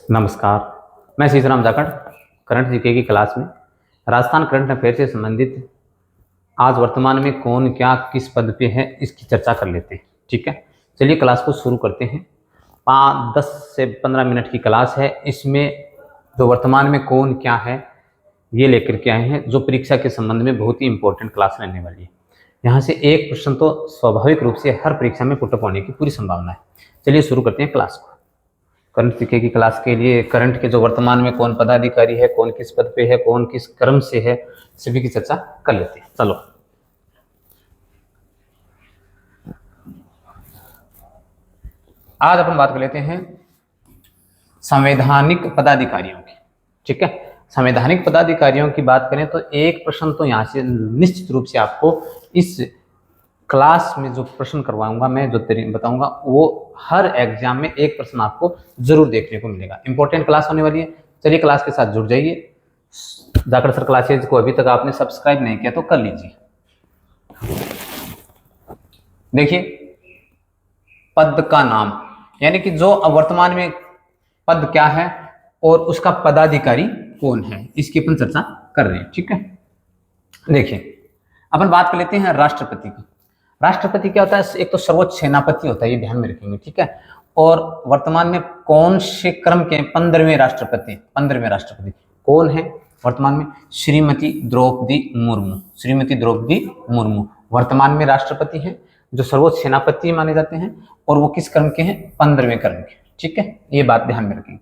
नमस्कार, मैं Sitaram Jakhar current GK की क्लास में राजस्थान करंट अफेयर से संबंधित आज वर्तमान में कौन क्या किस पद पे है इसकी चर्चा कर लेते हैं। ठीक है, चलिए क्लास को शुरू करते हैं। 10 से 15 मिनट की क्लास है। इसमें जो वर्तमान में कौन क्या है ये लेकर के आए हैं, जो परीक्षा के संबंध में बहुत ही इंपॉर्टेंट क्लास रहने वाली है। यहाँ से एक प्रश्न तो स्वाभाविक रूप से हर परीक्षा में पुटअप होने की पूरी संभावना है। चलिए शुरू करते हैं क्लास को। करंट जीके की क्लास के लिए करंट के जो वर्तमान में कौन पदाधिकारी है, कौन किस पद पे है, कौन किस क्रम से है, सभी की चर्चा कर लेते हैं। चलो, आज अपन बात कर लेते हैं संवैधानिक पदाधिकारियों की। ठीक है, संवैधानिक पदाधिकारियों की बात करें तो एक प्रश्न तो यहाँ से निश्चित रूप से आपको इस क्लास में जो प्रश्न करवाऊंगा, मैं जो बताऊंगा, वो हर एग्जाम में एक प्रश्न आपको जरूर देखने को मिलेगा। इंपॉर्टेंट क्लास होने वाली है। चलिए क्लास के साथ जुड़ जाइए। जाखड़ सर क्लासेज को अभी तक आपने सब्सक्राइब नहीं किया तो कर लीजिए। देखिए, पद का नाम यानी कि जो वर्तमान में पद क्या है और उसका पदाधिकारी कौन है, इसकी अपन चर्चा कर रहे हैं। ठीक है, देखिए अपन बात कर लेते हैं राष्ट्रपति की। राष्ट्रपति क्या होता है? एक तो सर्वोच्च सेनापति होता है, ये ध्यान में रखेंगे। ठीक है, और वर्तमान में कौन से क्रम के 15वें राष्ट्रपति? 15वें राष्ट्रपति कौन है वर्तमान में? श्रीमती द्रौपदी मुर्मू। श्रीमती द्रौपदी मुर्मू वर्तमान में राष्ट्रपति हैं, जो सर्वोच्च सेनापति माने जाते हैं, और वो किस क्रम के हैं? 15वें क्रम के। ठीक है, ये बात ध्यान में रखेंगे।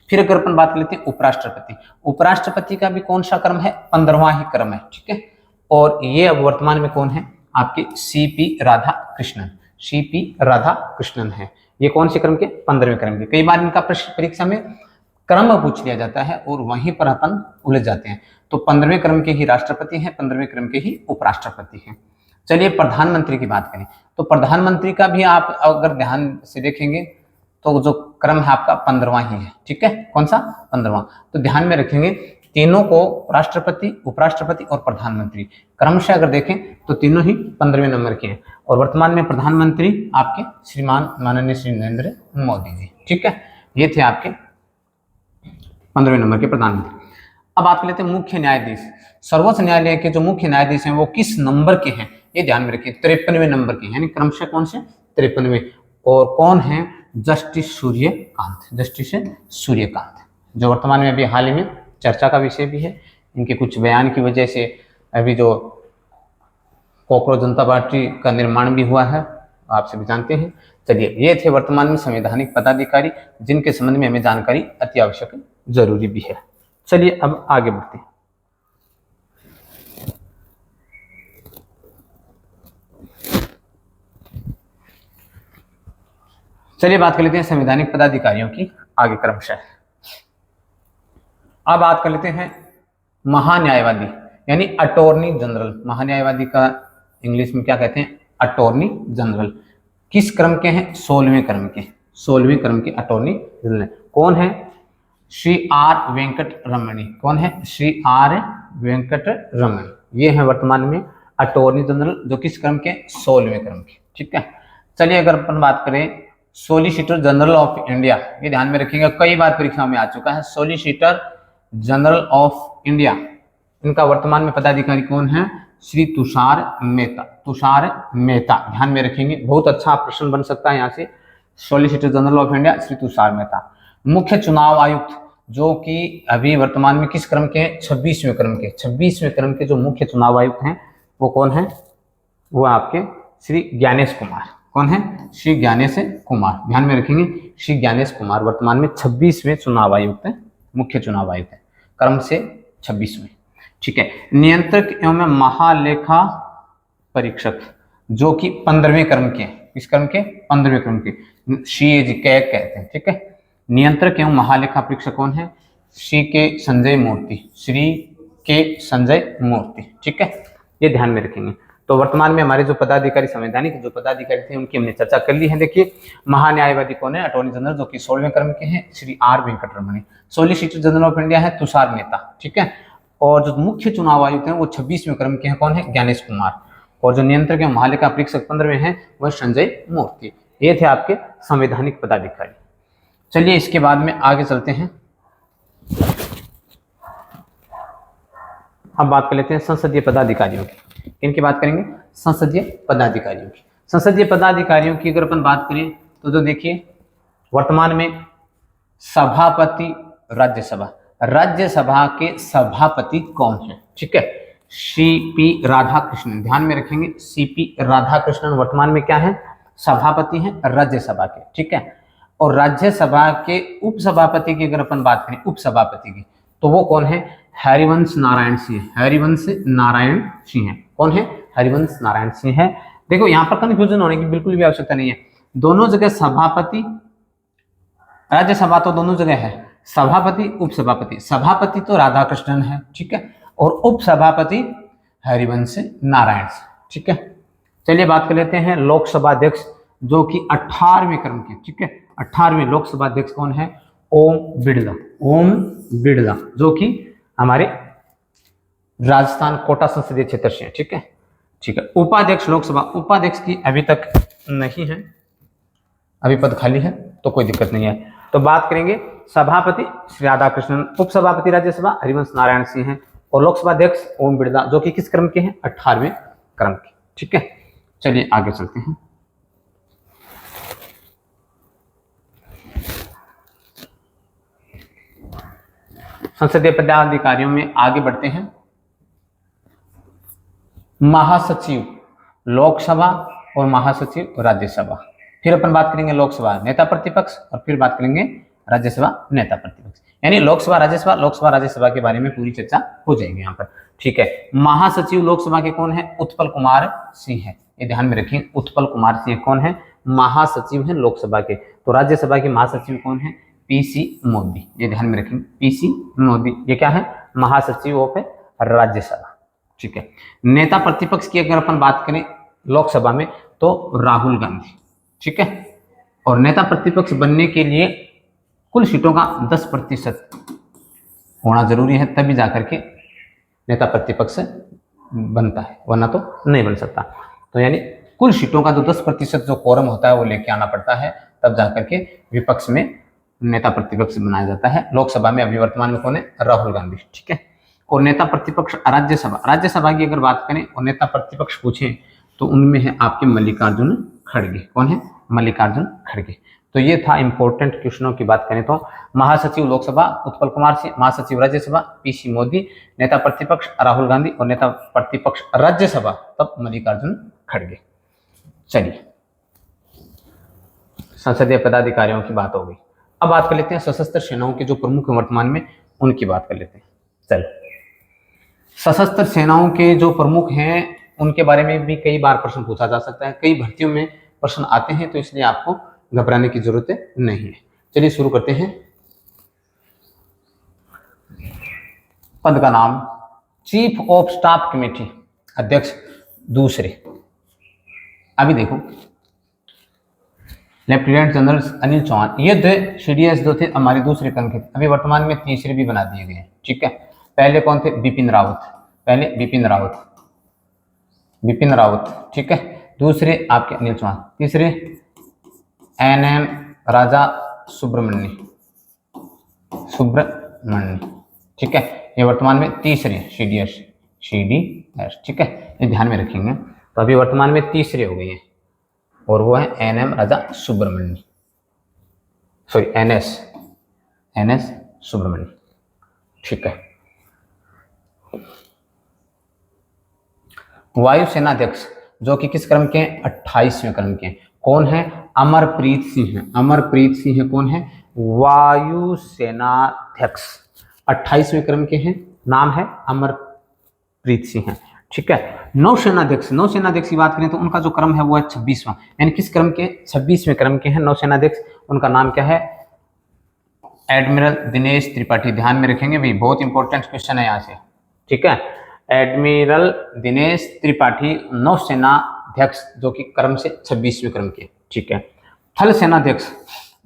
फिर अगर अपन बात कर लेते हैं उपराष्ट्रपति। उपराष्ट्रपति का भी कौन सा क्रम है? 15वां ही क्रम है। ठीक है, और ये अब वर्तमान में कौन है? आपके सीपी राधाकृष्णन। सीपी राधाकृष्णन है। ये कौन से क्रम के? 15वें क्रम के। कई बार इनका प्रश्न परीक्षा में क्रम पूछ लिया जाता है और वहीं पर अपन उलझ जाते हैं। तो 15वें क्रम के ही राष्ट्रपति हैं, 15वें क्रम के ही उपराष्ट्रपति हैं। चलिए प्रधानमंत्री की बात करें तो प्रधानमंत्री का भी आप अगर ध्यान से देखेंगे तो जो क्रम है आपका 15वां ही है। ठीक है, कौन सा? 15वां। तो ध्यान में रखेंगे, तीनों को राष्ट्रपति, उपराष्ट्रपति और प्रधानमंत्री क्रमशः अगर देखें तो तीनों ही 15वें नंबर के हैं। और वर्तमान में प्रधानमंत्री आपके श्रीमान माननीय श्री नरेंद्र मोदी जी। ठीक है, ये थे आपके 15वें नंबर के प्रधानमंत्री। अब बात कर लेते हैं मुख्य न्यायाधीश। सर्वोच्च न्यायालय के जो मुख्य न्यायाधीश हैं वो किस नंबर के हैं? ये ध्यान में रखिए, 53वें नंबर के, यानी क्रमशः कौन से? 53वें। और कौन है? जस्टिस सूर्यकांत। जस्टिस सूर्यकांत, जो वर्तमान में अभी हाल ही में चर्चा का विषय भी है। इनके कुछ बयान की वजह से अभी जो कॉकरोच जनता पार्टी का निर्माण भी हुआ है, आप सभी जानते हैं। चलिए, ये थे वर्तमान में संवैधानिक पदाधिकारी, जिनके संबंध में हमें जानकारी अति आवश्यक जरूरी भी है। चलिए अब आगे बढ़ते हैं। चलिए बात कर लेते हैं संवैधानिक पदाधिकारियों की आगे क्रमशः। अब बात कर लेते हैं महान्यायवादी यानी अटॉर्नी जनरल। महान्यायवादी का इंग्लिश में क्या कहते हैं? Attorney general. किस क्रम के हैं? 16वें क्रम के। 16वें क्रम के अटॉर्नी जनरल कौन है? श्री आर वेंकट रमणी। कौन है? श्री आर वेंकट रमणी। ये है वर्तमान में अटॉर्नी जनरल, जो किस क्रम के? 16वें क्रम के। ठीक है, चलिए अगर अपन बात करें सॉलिसिटर जनरल ऑफ इंडिया, ये ध्यान में रखेंगे, कई बार परीक्षा में आ चुका है। सॉलिसिटर जनरल ऑफ इंडिया, इनका वर्तमान में पदाधिकारी कौन है? श्री तुषार मेहता। तुषार मेहता ध्यान में रखेंगे, बहुत अच्छा प्रश्न बन सकता है यहाँ से। Solicitor general of India Shri Tushar Mehta. मुख्य चुनाव आयुक्त, जो कि अभी वर्तमान में किस क्रम के हैं? 26वें क्रम के। 26वें क्रम के जो मुख्य चुनाव आयुक्त हैं वो कौन है? वो आपके श्री ज्ञानेश कुमार। कौन है? श्री ज्ञानेश कुमार। ध्यान में रखेंगे, श्री ज्ञानेश कुमार वर्तमान में 26वें चुनाव आयुक्त है, मुख्य चुनाव आयुक्त है, क्रम से 26वें। ठीक है, नियंत्रक एवं महालेखा परीक्षक, जो कि 15वें क्रम के हैं। किस क्रम के? 15वें क्रम के। CAG कैग कहते हैं। ठीक है, नियंत्रक एवं महालेखा परीक्षक कौन है? श्री के संजय मूर्ति। श्री के संजय मूर्ति। ठीक है, ये ध्यान में रखेंगे। तो वर्तमान में हमारे जो पदाधिकारी, संवैधानिक जो पदाधिकारी थे, उनकी हमने चर्चा कर ली है। देखिए, महान्यायवादी कौन है? अटॉर्नी जनरल, जो कि 16वें क्रम के हैं, Shri are Venkat Ramani. Solicitor general of India है तुषार मेहता। ठीक है, और जो मुख्य चुनाव आयुक्त हैं वो 26वें क्रम के हैं। कौन है? ज्ञानेश कुमार। और जो नियंत्रक है महालेखा परीक्षक 15वें हैं वह संजय मूर्ति। ये थे आपके संवैधानिक पदाधिकारी। चलिए इसके बाद में आगे चलते हैं। अब बात कर लेते हैं संसदीय पदाधिकारियों की। इनकी बात करेंगे संसदीय पदाधिकारियों की। संसदीय पदाधिकारियों की अगर अपन बात करें तो जो देखिए वर्तमान में सभापति राज्यसभा, राज्यसभा के सभापति कौन है? ठीक है, सीपी राधाकृष्णन, ध्यान में रखेंगे सीपी राधाकृष्णन वर्तमान में क्या है? सभापति हैं राज्यसभा के। ठीक है, और राज्यसभा के उपसभापति की अगर अपन बात करें उपसभापति की, तो वो कौन है? हरिवंश नारायण सिंह। हरिवंश नारायण सिंह है। कौन है? हरिवंश नारायण सिंह है। देखो यहां पर कंफ्यूजन होने की बिल्कुल भी आवश्यकता नहीं है, दोनों जगह सभापति, राज्यसभा तो दोनों जगह है, सभापति उपसभापति। सभापति तो राधाकृष्णन है, ठीक है, और उपसभापति हरिवंश नारायण सिंह। ठीक है, चलिए बात कर लेते हैं लोकसभा अध्यक्ष जो कि 18वें क्रम के। ठीक है, 18वें लोकसभा अध्यक्ष कौन है? ओम बिड़ला। ओम बिड़ला जो कि हमारे राजस्थान कोटा संसदीय क्षेत्र से है। ठीक है, ठीक है। उपाध्यक्ष लोकसभा, उपाध्यक्ष की अभी तक नहीं है, अभी पद खाली है, तो कोई दिक्कत नहीं है। तो बात करेंगे सभापति श्री राधाकृष्णन, उपसभापति राज्यसभा हरिवंश नारायण सिंह है, और लोकसभा अध्यक्ष ओम बिड़ला जो कि किस क्रम के हैं? 18वें क्रम के। ठीक है, चलिए आगे चलते हैं। संसदीय पदाधिकारियों में आगे बढ़ते हैं। महासचिव लोकसभा और महासचिव राज्यसभा। फिर अपन बात करेंगे लोकसभा नेता प्रतिपक्ष, और फिर बात करेंगे राज्यसभा नेता प्रतिपक्ष, यानी लोकसभा राज्यसभा के बारे में पूरी चर्चा हो जाएगी यहाँ पर। ठीक है, महासचिव लोकसभा के कौन है? उत्पल कुमार सिंह है, ये ध्यान में रखिए। उत्पल कुमार सिंह कौन है? महासचिव है लोकसभा के। तो राज्यसभा के महासचिव कौन है? पीसी मोदी, ये ध्यान में रखेंगे पीसी मोदी, ये क्या है? महासचिव ऑफ राज्यसभा। ठीक है, नेता प्रतिपक्ष की अगर अपन बात करें लोकसभा में तो राहुल गांधी। ठीक है, और नेता प्रतिपक्ष बनने के लिए कुल सीटों का 10% होना जरूरी है, तभी जाकर के नेता प्रतिपक्ष बनता है, वरना तो नहीं बन सकता। तो यानी कुल सीटों का जो 10% जो कोरम होता है वो लेके आना पड़ता है, तब जाकर के विपक्ष में नेता प्रतिपक्ष बनाया जाता है। लोकसभा में अभी वर्तमान में कौन है? राहुल गांधी। ठीक है, और नेता प्रतिपक्ष राज्यसभा, राज्यसभा की अगर बात करें और नेता प्रतिपक्ष पूछें तो उनमें है आपके मल्लिकार्जुन खड़गे। कौन है? मल्लिकार्जुन खड़गे। तो ये था इंपॉर्टेंट क्वेश्चनों की बात करें तो महासचिव लोकसभा उत्पल कुमार सिंह, महासचिव राज्यसभा पीसी मोदी, नेता प्रतिपक्ष राहुल गांधी, और नेता प्रतिपक्ष राज्यसभा तब मल्लिकार्जुन खड़गे। चलिए संसदीय पदाधिकारियों की बात हो गई। अब बात कर लेते हैं सशस्त्र सेनाओं के जो प्रमुख वर्तमान में, उनकी बात कर लेते हैं। चलिए सशस्त्र सेनाओं के जो प्रमुख हैं उनके बारे में भी कई बार प्रश्न पूछा जा सकता है, कई भर्तियों में प्रश्न आते हैं, तो इसलिए आपको घबराने की जरूरत नहीं है। चलिए शुरू करते हैं। पद का नाम चीफ ऑफ स्टाफ कमेटी, अध्यक्ष दूसरे। अभी देखो लेफ्टिनेंट जनरल अनिल चौहान, ये दो सीडीएस जो थे हमारे दूसरे क्रम के, अभी वर्तमान में तीसरे भी बना दिए गए। ठीक है, पहले कौन थे? बिपिन रावत, पहले बिपिन रावत। ठीक है, दूसरे आपके अनिल चौहान, तीसरे एनएम राजा सुब्रमण्य। ठीक है, ये वर्तमान में तीसरे सीडीएस। ठीक है, ये ध्यान में रखेंगे। तो अभी वर्तमान में तीसरे हो गए हैं, और वो है एनएम राजा सुब्रमण्य, सॉरी एनएस सुब्रमण्य। ठीक है, वायुसेना अध्यक्ष जो कि किस क्रम के हैं? 28वें क्रम के हैं। कौन है? अमरप्रीत सिंह है। अमरप्रीत सिंह कौन है? वायुसेनाध्यक्ष 28वें क्रम के हैं, नाम है अमरप्रीत सिंह है। ठीक है, नौसेनाध्यक्ष की बात करें तो उनका जो क्रम है वो है 26वां, यानी किस क्रम के? 26वें क्रम के हैं नौसेनाध्यक्ष। उनका नाम क्या है? एडमिरल दिनेश त्रिपाठी। ध्यान में रखेंगे भाई, बहुत इंपॉर्टेंट क्वेश्चन है यहाँ से। ठीक है, एडमिरल दिनेश त्रिपाठी नौसेनाध्यक्ष जो कि क्रम से 26वें क्रम के। ठीक है, थल सेनाध्यक्ष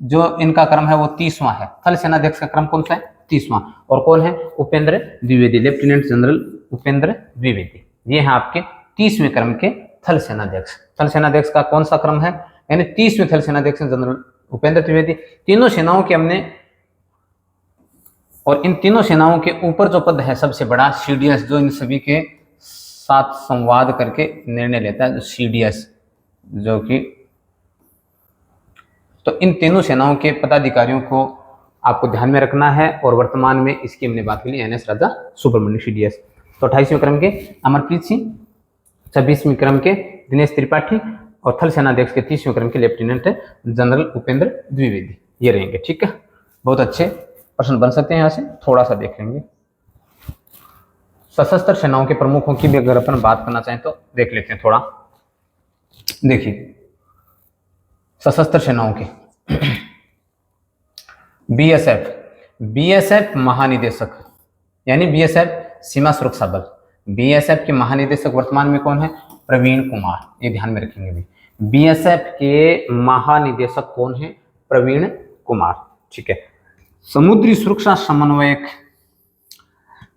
जो इनका क्रम है वो 30वां है। थल सेनाध्यक्ष का क्रम कौन सा है? 30वां। और कौन है? Upendra Dwivedi, lieutenant general Upendra Dwivedi. ये है आपके 30वें क्रम के थल सेनाध्यक्ष। थल सेनाध्यक्ष का कौन सा क्रम है? यानी 30वें थल सेनाध्यक्ष जनरल उपेंद्र त्रिवेदी। तीनों सेनाओं के हमने, और इन तीनों सेनाओं के ऊपर जो पद है सबसे बड़ा सीडीएस, जो इन सभी के साथ संवाद करके निर्णय लेता है, जो सीडीएस, जो कि तो इन तीनों सेनाओं के पदाधिकारियों को आपको ध्यान में रखना है। और वर्तमान में इसकी हमने बात की एनएस राजा सुब्रमण्य सीडीएस। तो 28वें क्रम के अमरप्रीत सिंह, 26वें क्रम के दिनेश त्रिपाठी और थल सेनाध्यक्ष के 30वें क्रम के लेफ्टिनेंट जनरल उपेंद्र द्विवेदी, ये रहेंगे। ठीक है, बहुत अच्छे प्रश्न बन सकते हैं। यहाँ से थोड़ा सा देख लेंगे। सशस्त्र सेनाओं के प्रमुखों की भी अगर अपन बात करना चाहें तो देख लेते हैं थोड़ा। देखिए सशस्त्र सेनाओं के बीएसएफ महानिदेशक, यानी बीएसएफ सीमा सुरक्षा बल, बीएसएफ के महानिदेशक वर्तमान में कौन है? प्रवीण कुमार, ये ध्यान में रखेंगे भी। बीएसएफ के महानिदेशक कौन है? प्रवीण कुमार। ठीक है। समुद्री सुरक्षा समन्वयक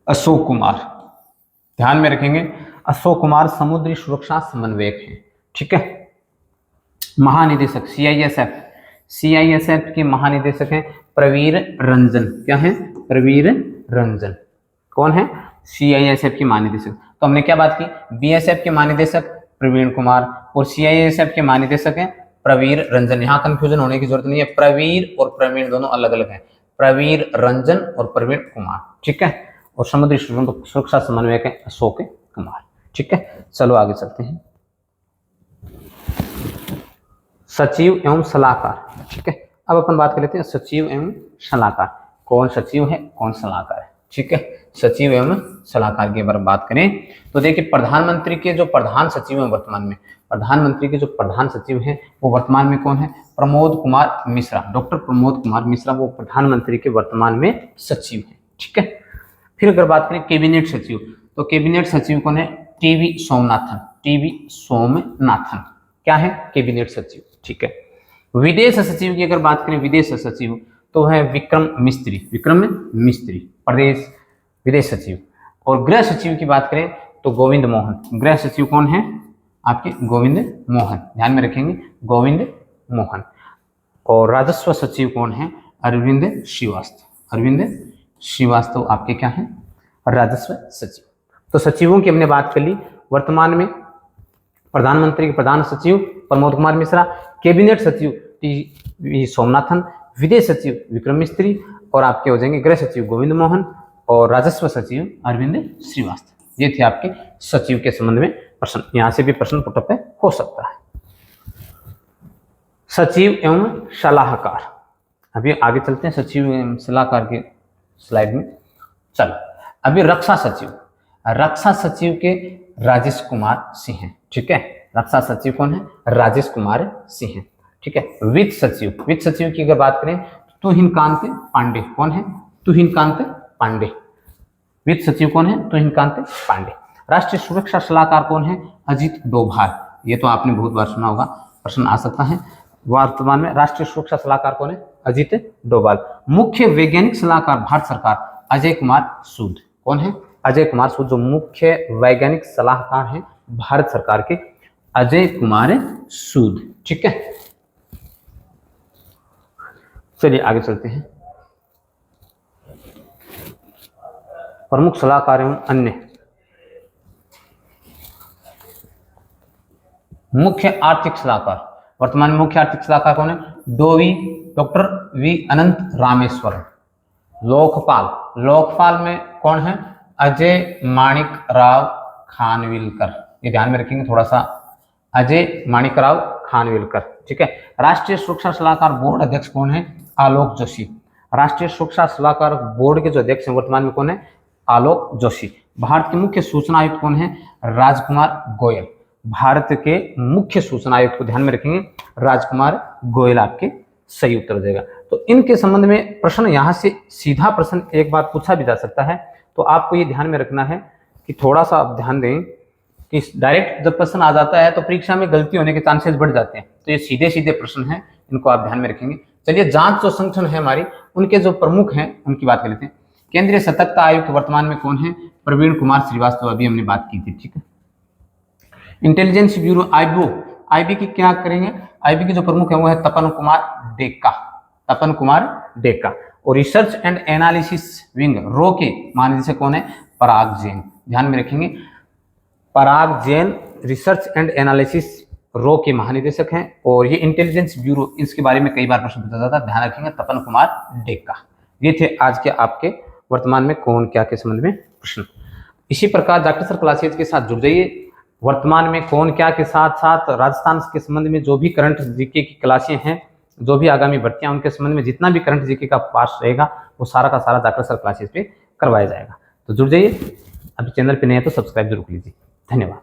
अशोक कुमार, ध्यान में रखेंगे, अशोक कुमार समुद्री सुरक्षा समन्वयक है। ठीक है। महानिदेशक सीआईएसएफ के महानिदेशक हैं प्रवीर रंजन। क्या है? प्रवीर रंजन। कौन है? सीआईएसएफ के महानिदेशक। तो हमने क्या बात की? बीएसएफ के महानिदेशक प्रवीण कुमार और सीआईएसएफ के महानिदेशक हैं प्रवीर रंजन। यहाँ कंफ्यूजन होने की जरूरत नहीं है, प्रवीर और प्रवीण दोनों अलग अलग हैं, प्रवीर रंजन और प्रवीण कुमार। ठीक है। और समुद्री सुरक्षा समन्वयक है अशोक कुमार। ठीक है, चलो आगे चलते हैं। सचिव एवं सलाहकार। ठीक है, अब अपन बात कर लेते हैं सचिव एवं सलाहकार। कौन सचिव है, कौन सलाहकार है? ठीक है, सचिव एवं सलाहकार की बारे में बात करें तो देखिए प्रधानमंत्री के जो प्रधान सचिव हैं वर्तमान में, प्रधानमंत्री के जो प्रधान सचिव हैं वो वर्तमान में कौन है? प्रमोद कुमार मिश्रा। डॉक्टर प्रमोद कुमार मिश्रा वो प्रधानमंत्री के वर्तमान में सचिव हैं। ठीक है। फिर अगर बात करें कैबिनेट सचिव, तो कैबिनेट सचिव कौन है? टीवी सोमनाथन। टीवी सोमनाथन क्या है? कैबिनेट सचिव। ठीक है। विदेश सचिव की अगर बात करें, विदेश सचिव तो है विक्रम मिस्त्री। विक्रम मिस्त्री प्रदेश विदेश सचिव। और गृह सचिव की बात करें तो गोविंद मोहन। गृह सचिव कौन है? आपके गोविंद मोहन, ध्यान में रखेंगे, गोविंद मोहन। और राजस्व सचिव कौन है? अरविंद श्रीवास्तव। अरविंद श्रीवास्तव आपके क्या है? राजस्व सचिव। तो सचिवों की हमने बात कर ली। वर्तमान में प्रधानमंत्री के प्रधान सचिव प्रमोद कुमार मिश्रा, कैबिनेट सचिव टी सोमनाथन, विदेश सचिव विक्रम मिस्त्री, और आपके हो जाएंगे गृह सचिव गोविंद मोहन और राजस्व सचिव अरविंद श्रीवास्तव। ये थे आपके सचिव के संबंध में प्रश्न। यहाँ से भी प्रश्न पुटअप हो सकता है। सचिव एवं सलाहकार, अभी आगे चलते हैं सचिव एवं सलाहकार की स्लाइड में। चलो अभी रक्षा सचिव। रक्षा सचिव के राजेश कुमार सिंह हैं। ठीक है, रक्षा सचिव कौन है? राजेश कुमार सिंह है। ठीक है। वित्त सचिव, वित्त सचिव की अगर बात करें तुहिनकांत पांडे। कौन है? तुहिनकांत पांडे। वित्त सचिव कौन है? तुहिनकांत पांडे। राष्ट्रीय सुरक्षा सलाहकार कौन है? अजित डोभाल। ये तो आपने बहुत बार सुना होगा, प्रश्न आ सकता है। वर्तमान में राष्ट्रीय सुरक्षा सलाहकार कौन है? अजित डोभाल। मुख्य वैज्ञानिक सलाहकार भारत सरकार अजय कुमार सूद। कौन है? अजय कुमार सूद, जो मुख्य वैज्ञानिक सलाहकार हैं भारत सरकार के, अजय कुमार सूद। ठीक है, चलिए आगे चलते हैं। प्रमुख सलाहकार एवं अन्य। मुख्य आर्थिक सलाहकार, वर्तमान में मुख्य आर्थिक सलाहकार कौन है? डॉक्टर वी अनंत रामेश्वर। लोकपाल, लोकपाल में कौन है? अजय माणिक राव खानविलकर। ये ध्यान में रखेंगे थोड़ा सा, अजय माणिक राव खानविलकर। ठीक है। राष्ट्रीय सुरक्षा सलाहकार बोर्ड अध्यक्ष कौन है? आलोक जोशी। राष्ट्रीय सुरक्षा सलाहकार बोर्ड के जो अध्यक्ष हैं वर्तमान में कौन है? आलोक जोशी। भारत के मुख्य सूचना आयुक्त कौन है? राजकुमार गोयल। भारत के मुख्य सूचना आयुक्त को ध्यान में रखेंगे, राजकुमार गोयल आपके सही उत्तर हो जाएगा। तो इनके संबंध में प्रश्न यहाँ से सीधा प्रश्न एक बार पूछा भी जा सकता है। तो आपको ये ध्यान में रखना है कि थोड़ा सा आप ध्यान दें कि डायरेक्ट जब प्रश्न आ जाता है तो परीक्षा में गलती होने के चांसेस बढ़ जाते हैं। तो ये सीधे सीधे प्रश्न हैं, इनको आप ध्यान में रखेंगे। चलिए जांच जो संगठन है हमारी, उनके जो प्रमुख हैं उनकी बात कर लेते हैं। केंद्रीय सतर्कता आयुक्त वर्तमान में कौन है? प्रवीण कुमार श्रीवास्तव, अभी हमने बात की थी। ठीक है। इंटेलिजेंस ब्यूरो आईबी की क्या करेंगे, आईबी के जो प्रमुख है वो है तपन कुमार डेका, तपन कुमार डेका। और रिसर्च एंड एनालिसिस विंग रो के महानिदेशक कौन है, पराग जैन, ध्यान में रखेंगे, पराग जैन रिसर्च एंड एनालिसिस रो के महानिदेशक हैं। और ये इंटेलिजेंस ब्यूरो, इसके बारे में कई बार प्रश्न पूछा जाता है, ध्यान रखेंगे तपन कुमार डेका। ये थे आज के आपके वर्तमान में कौन क्या के संबंध में प्रश्न। इसी प्रकार डॉक्टर सर क्लासेज के साथ जुड़ जाइए। वर्तमान में कौन क्या के साथ साथ राजस्थान के संबंध में जो भी करंट जीके की क्लासें हैं, जो भी आगामी भर्तियां उनके संबंध में जितना भी करंट जीके का पास रहेगा वो सारा का सारा डॉक्टर सर क्लासेज पे करवाया जाएगा। तो जुड़ जाइए, अभी चैनल पे नए हैं तो सब्सक्राइब जरूर कीजिए। धन्यवाद।